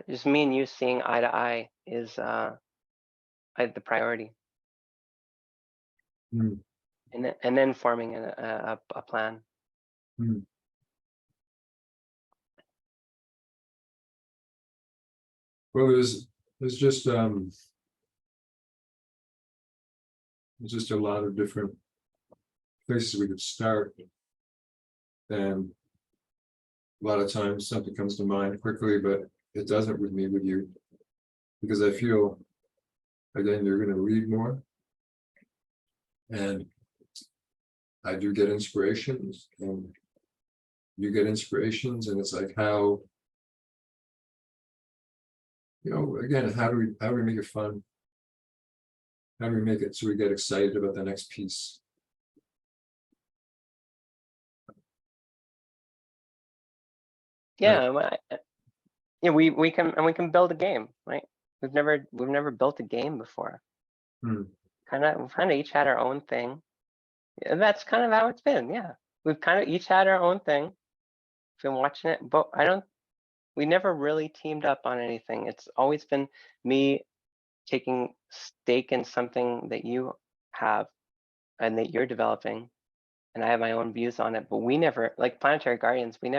just me and you seeing eye to eye is the priority, Mm, and then forming a plan. mm. Well, there's just a lot of different places we could start, and a lot of times something comes to mind quickly, but it doesn't with me, with you, because I feel again you're going to read more, and I do get inspirations, and you get inspirations, and it's like how, again, how do we make it fun? How do we make it so we get excited about the next piece? Right. Yeah, yeah, we can build a game, right? We've never built a game before. Hmm. We've kind of each had our own thing. And that's kind of how it's been. Yeah, we've kind of each had our own thing. Been watching it, but we never really teamed up on anything. It's always been me taking stake in something that you have and that you're developing, and I have my own views on it. But we never, like Planetary Guardians, we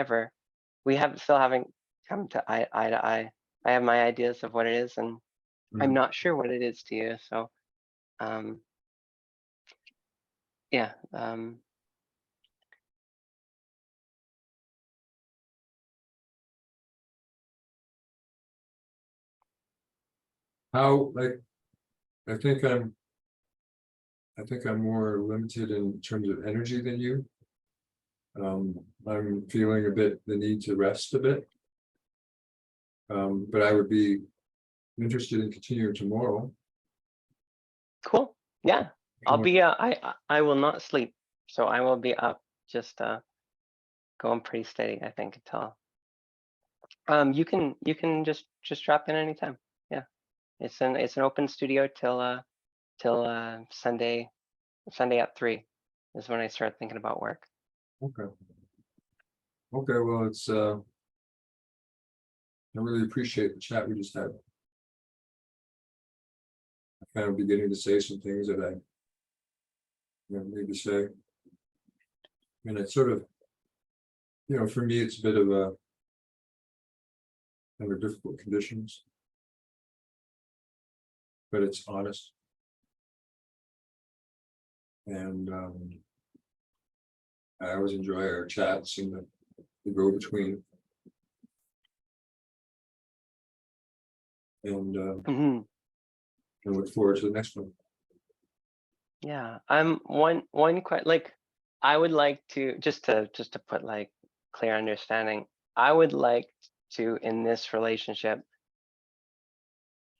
have still haven't come to eye to eye. I have my ideas of what it is, and I'm Hmm. not sure what it is to you. So, um, yeah, How, like, I think I'm I think I'm more limited in terms of energy than you. I'm feeling a bit the need to rest a bit. But I would be interested in continuing tomorrow. cool. Yeah, I'll Can we- be. I will not sleep, so I will be up, just going pretty steady, I think, until you can just drop in anytime. Yeah, it's an open studio till Sunday at 3 is when I start thinking about work. Okay. Okay. Well, I really appreciate the chat we just had. I kind of beginning to say some things that I need to say, and it's sort of, for me, it's a bit of a under difficult conditions, but it's honest, and I always enjoy our chats and the go between, and Hmm. I look forward to the next one. Yeah, I'm one quite like I would like to just to put like clear understanding. I would like to, in this relationship,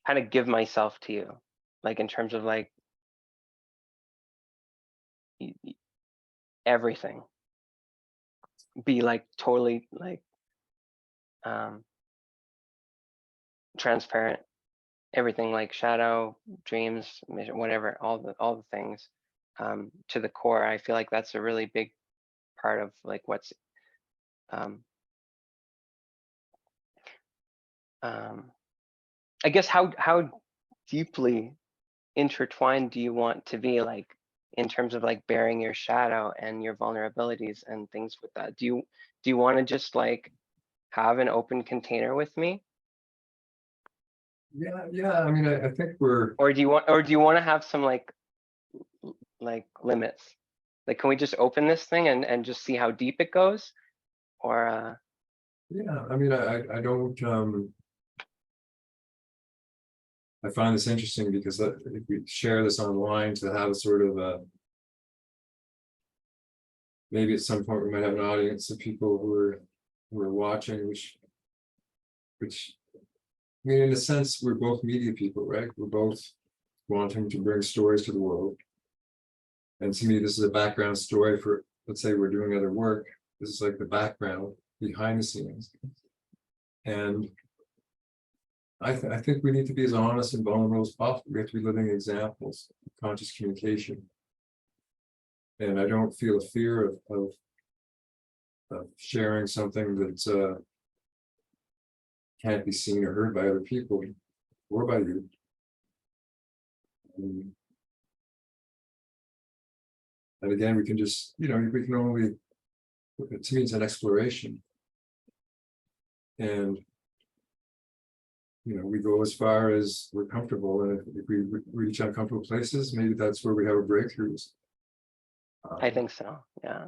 kind of give myself to you, like in terms of like everything, be like totally like um transparent, everything, like shadow, dreams, whatever, all the things, to the core. I feel like that's a really big part of like what's um um I guess how deeply intertwined do you want to be, like in terms of like bearing your shadow and your vulnerabilities and things with that? Do you want to just like have an open container with me, Yeah, yeah. I mean, I think we're, or do you want to have some like limits? Like, can we just open this thing and just see how deep it goes? Or yeah. I mean, I don't. I find this interesting because if we share this online to have a sort of a, maybe at some point we might have an audience of people who are watching, which I mean, in a sense, we're both media people, right? We're both wanting to bring stories to the world. And to me, this is a background story for, let's say we're doing other work. This is like the background behind the scenes. And I think we need to be as honest and vulnerable as possible. We have to be living examples of conscious communication. And I don't feel a fear of sharing something that's can't be seen or heard by other people or by you. And again, we can just, we can only, to me, it's an exploration. And, we go as far as we're comfortable. And if we reach uncomfortable places, maybe that's where we have a breakthroughs. I think so, yeah.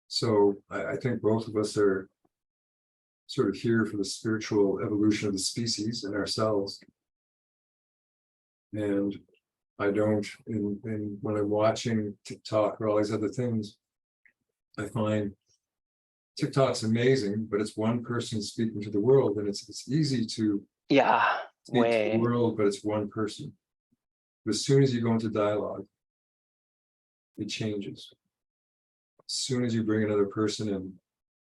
So I think both of us are sort of here for the spiritual evolution of the species and ourselves. And I don't, when I'm watching TikTok or all these other things, I find TikTok's amazing, but it's one person speaking to the world, and it's easy to Yeah, speak to the world, but it's one person. But as soon as you go into dialogue, it changes. As soon as you bring another person in,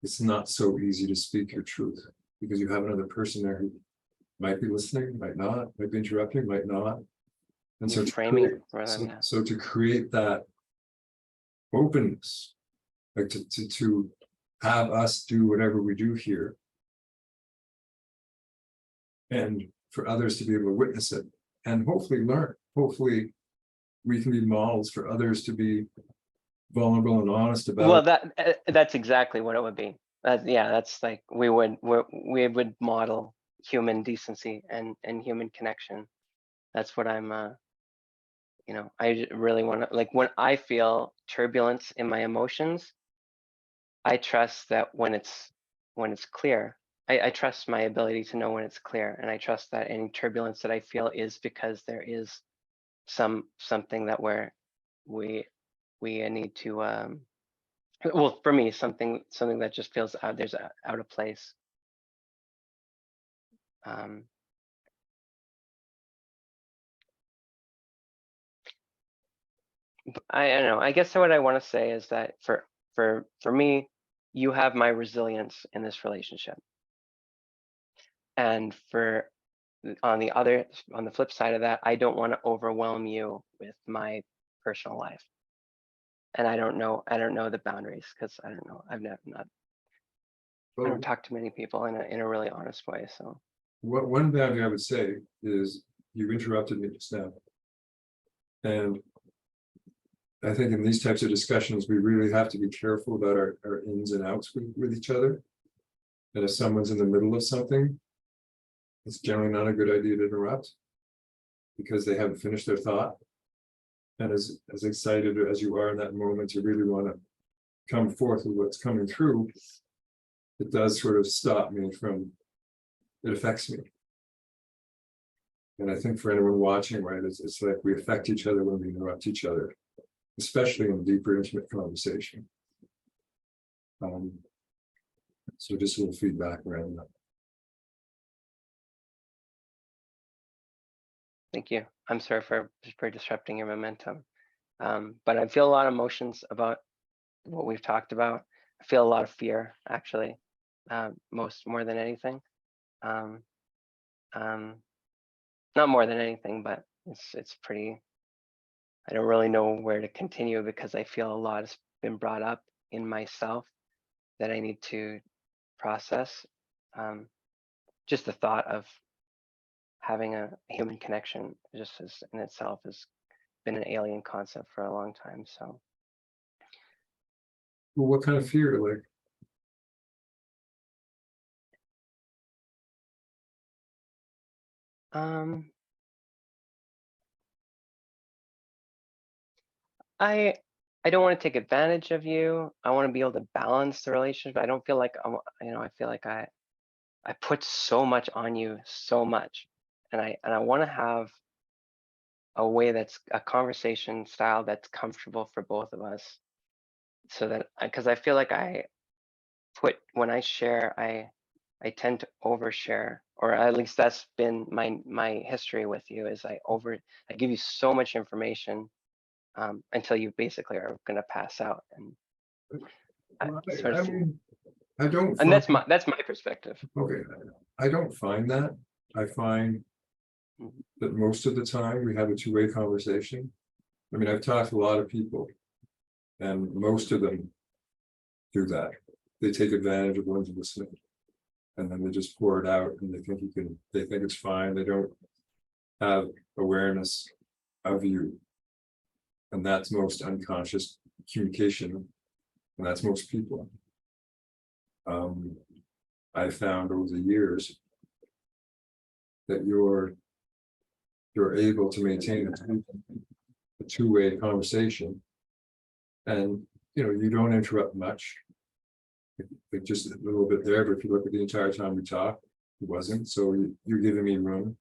it's not so easy to speak your truth, because you have another person there who might be listening, might not, might be interrupting, might not. And so to create that openness, like to have us do whatever we do here, and for others to be able to witness it and hopefully learn. Hopefully we can be models for others to be vulnerable and honest about. Well, that's exactly what it would be. That's like we would model human decency and human connection. That's what I'm I really want to, like, when I feel turbulence in my emotions, I trust that when it's clear, I trust my ability to know when it's clear, and I trust that any turbulence that I feel is because there is something that we need to well, for me, something that just feels out of place. I don't know. I guess what I want to say is that for me, you have my resilience in this relationship, and on the flip side of that, I don't want to overwhelm you with my personal life, and I don't know the boundaries, because I don't know. I don't talk to many people in a really honest way. So one boundary I would say is, you've interrupted me just now, and I think in these types of discussions, we really have to be careful about our ins and outs with each other. And if someone's in the middle of something, it's generally not a good idea to interrupt, because they haven't finished their thought. And as excited as you are in that moment, you really want to come forth with what's coming through. It does sort of stop me from, it affects me. And I think for anyone watching, right, it's like we affect each other when we interrupt each other, especially in deeper, intimate conversation. So just a little feedback around that. thank you. I'm sorry for disrupting your momentum, but I feel a lot of emotions about what we've talked about. I feel a lot of fear, actually, more than anything. Not more than anything, but it's pretty. I don't really know where to continue, because I feel a lot has been brought up in myself that I need to process. Just the thought of having a human connection just in itself has been an alien concept for a long time. So, well, what kind of fear? Like, I don't want to take advantage of you. I want to be able to balance the relationship. I don't feel like I feel like I put so much on you, so much, and I want to have a way that's a conversation style that's comfortable for both of us, so that, because I feel like when I share, I tend to overshare, or at least that's been my history with you, is I give you so much information until you basically are going to pass out, and I don't. And that's my perspective. Okay, I don't find that. I find that most of the time we have a two-way conversation. I mean, I've talked to a lot of people, and most of them do that. They take advantage of one's listening. And then they just pour it out and they think it's fine. They don't have awareness of you. And that's most unconscious communication. And that's most people. I found over the years that you're able to maintain a two-way conversation. And, you don't interrupt much. Like just a little bit there, but if you look at the entire time we talked, it wasn't. So you're giving me room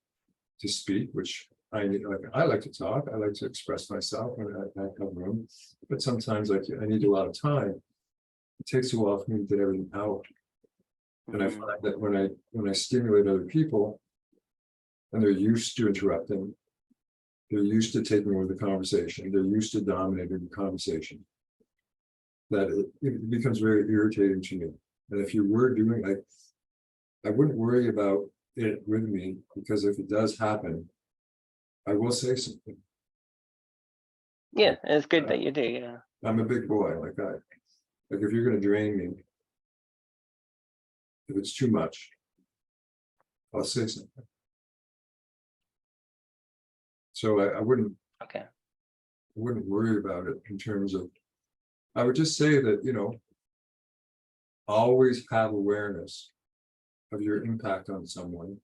to speak, which I like to talk. I like to express myself when I have room. But sometimes I need a lot of time. It takes a while for me to get everything out. And I find that when I stimulate other people, and they're used to interrupting, they're used to taking over the conversation, they're used to dominating the conversation, that it becomes very irritating to me. And if you were doing, I wouldn't worry about it with me, because if it does happen, I will say something. Yeah, and it's good that you do. Yeah. I'm a big boy, like if you're gonna drain me, if it's too much, I'll say something. So I wouldn't Okay. worry about it in terms of, I would just say that, always have awareness of your impact on someone.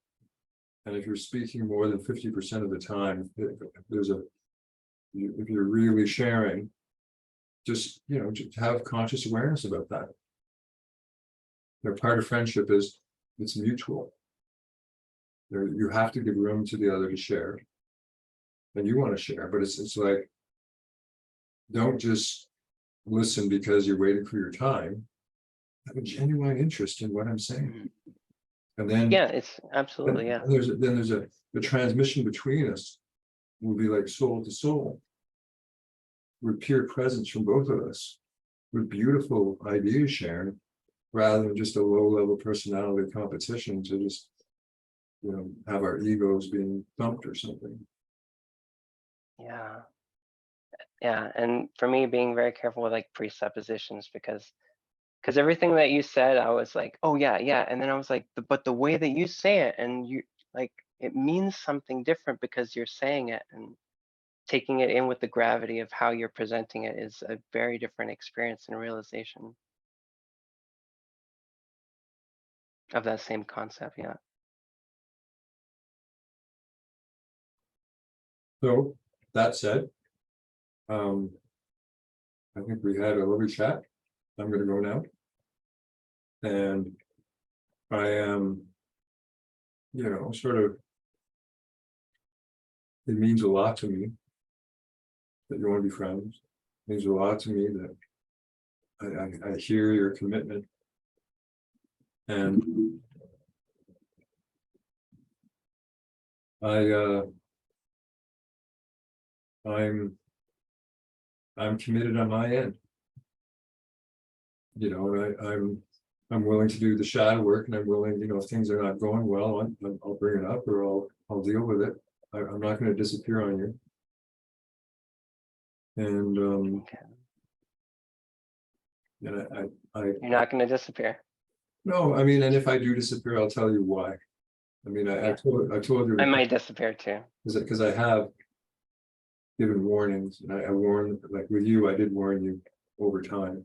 And if you're speaking more than 50% of the time, if you're really sharing, just have conscious awareness about that. Part of friendship is it's mutual. You have to give room to the other to share, and you want to share, but it's like, don't just listen because you're waiting for your time. Have a genuine interest in what I'm saying, and then Yeah, it's absolutely, yeah. There's the transmission between us will be like soul to soul, with peer presence from both of us, with beautiful ideas shared, rather than just a low-level personality competition to just have our egos being thumped or something. Yeah. Yeah. And for me, being very careful with like presuppositions, because everything that you said, I was like, oh yeah, yeah. And then I was like, but the way that you say it, and you like, it means something different because you're saying it, and taking it in with the gravity of how you're presenting it is a very different experience and realization of that same concept. Yeah. So that said, I think we had a lovely chat. I'm going to go now, and I am, sort of. It means a lot to me that you want to be friends. It means a lot to me that I hear your commitment, and I'm committed on my end. I'm willing to do the shadow work, and I'm willing, if things are not going well, I'll bring it up, or I'll deal with it. I'm not going to disappear on you. And Okay. You're not going to disappear. No, I mean, and if I do disappear, I'll tell you why. I mean, I told you. I might disappear too. Because I have given warnings, and I warned, like with you, I did warn you over time.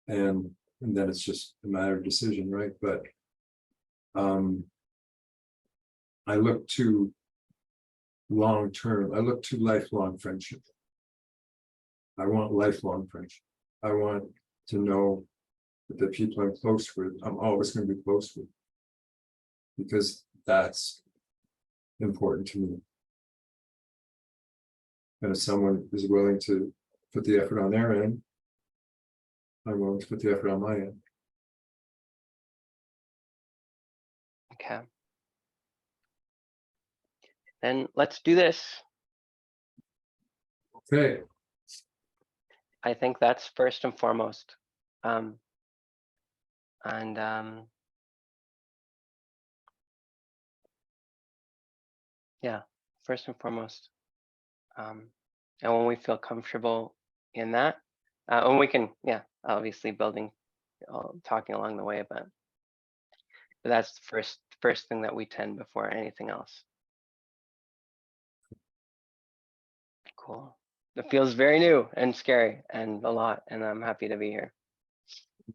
And then it's just a matter of decision, right? But I look to long-term, I look to lifelong friendship. I want lifelong friendship. I want to know that the people I'm close with, I'm always going to be close with, because that's important to me. And if someone is willing to put the effort on their end, I'm willing to put the effort on my end. Okay. Then let's do this. Okay. I think that's first and foremost. Yeah, first and foremost. And when we feel comfortable in that, and we can, yeah, obviously talking along the way, but But that's the first thing that we tend before anything else. Cool. It feels very new and scary and a lot, and I'm happy to be here.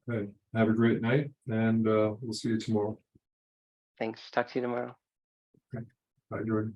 Okay, have a great night, and we'll see you tomorrow. Thanks. Talk to you tomorrow. Bye, Jordan.